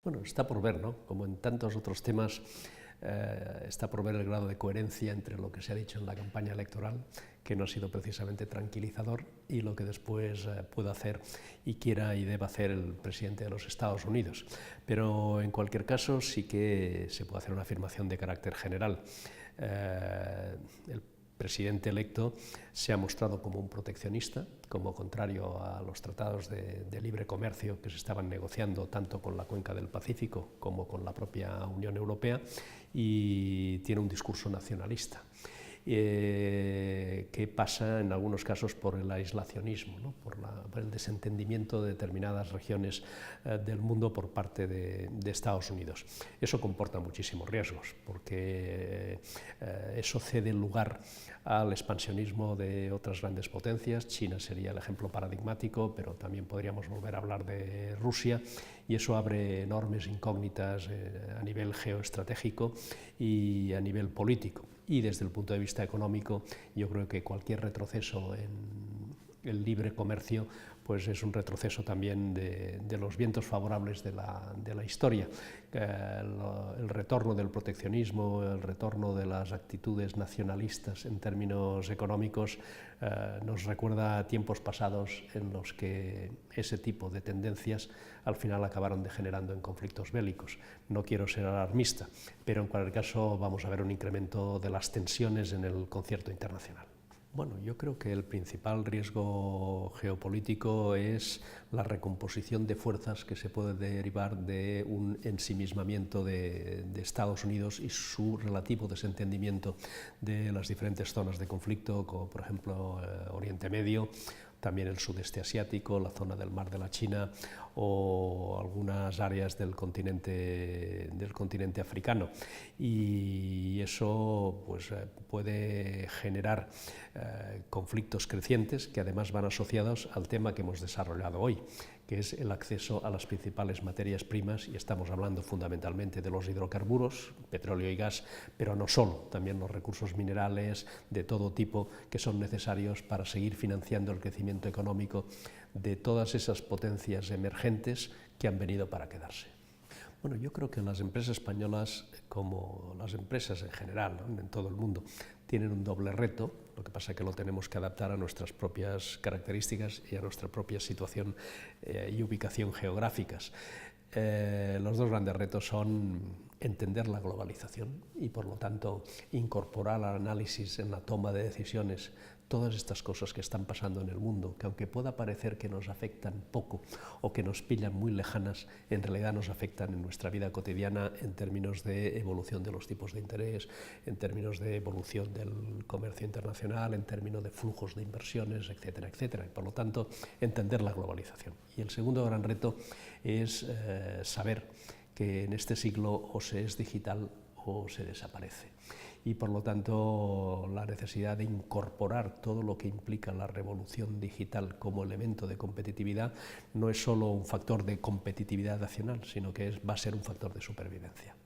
Bueno, está por ver, ¿no? Como en tantos otros temas, está por ver el grado de coherencia entre lo que se ha dicho en la campaña electoral, que no ha sido precisamente tranquilizador, y lo que después pueda hacer y quiera y deba hacer el presidente de los Estados Unidos. Pero en cualquier caso sí que se puede hacer una afirmación de carácter general. El presidente electo se ha mostrado como un proteccionista, como contrario a los tratados de libre comercio que se estaban negociando tanto con la cuenca del Pacífico como con la propia Unión Europea, y tiene un discurso nacionalista. Que pasa en algunos casos por el aislacionismo, ¿no? por el desentendimiento de determinadas regiones del mundo por parte de Estados Unidos. Eso comporta muchísimos riesgos, porque eso cede lugar al expansionismo de otras grandes potencias. China sería el ejemplo paradigmático, pero también podríamos volver a hablar de Rusia, y eso abre enormes incógnitas a nivel geoestratégico y a nivel político. Y desde el punto de vista económico, yo creo que cualquier retroceso en el libre comercio pues es un retroceso también de los vientos favorables de la historia. El retorno del proteccionismo, el retorno de las actitudes nacionalistas en términos económicos nos recuerda a tiempos pasados en los que ese tipo de tendencias al final acabaron degenerando en conflictos bélicos. No quiero ser alarmista, pero en cualquier caso vamos a ver un incremento de las tensiones en el concierto internacional. Bueno, yo creo que el principal riesgo geopolítico es la recomposición de fuerzas que se puede derivar de un ensimismamiento de Estados Unidos y su relativo desentendimiento de las diferentes zonas de conflicto, como por ejemplo Oriente Medio, también el sudeste asiático, la zona del Mar de la China o algunas áreas del continente africano. Y eso pues, puede generar conflictos crecientes que además van asociados al tema que hemos desarrollado hoy, que es el acceso a las principales materias primas, y estamos hablando fundamentalmente de los hidrocarburos, petróleo y gas, pero no solo, también los recursos minerales de todo tipo que son necesarios para seguir financiando el crecimiento económico de todas esas potencias emergentes que han venido para quedarse. Bueno, yo creo que las empresas españolas, como las empresas en general, ¿no?, en todo el mundo, tienen un doble reto. Lo que pasa es que lo tenemos que adaptar a nuestras propias características y a nuestra propia situación y ubicación geográficas. Los dos grandes retos son entender la globalización y, por lo tanto, incorporar al análisis en la toma de decisiones todas estas cosas que están pasando en el mundo, que aunque pueda parecer que nos afectan poco o que nos pillan muy lejanas, en realidad nos afectan en nuestra vida cotidiana en términos de evolución de los tipos de interés, en términos de evolución del comercio internacional, en términos de flujos de inversiones, etcétera, etcétera. Y por lo tanto, entender la globalización. Y el segundo gran reto es saber que en este siglo o se es digital o se desaparece. Y por lo tanto la necesidad de incorporar todo lo que implica la revolución digital como elemento de competitividad no es solo un factor de competitividad nacional, sino que va a ser un factor de supervivencia.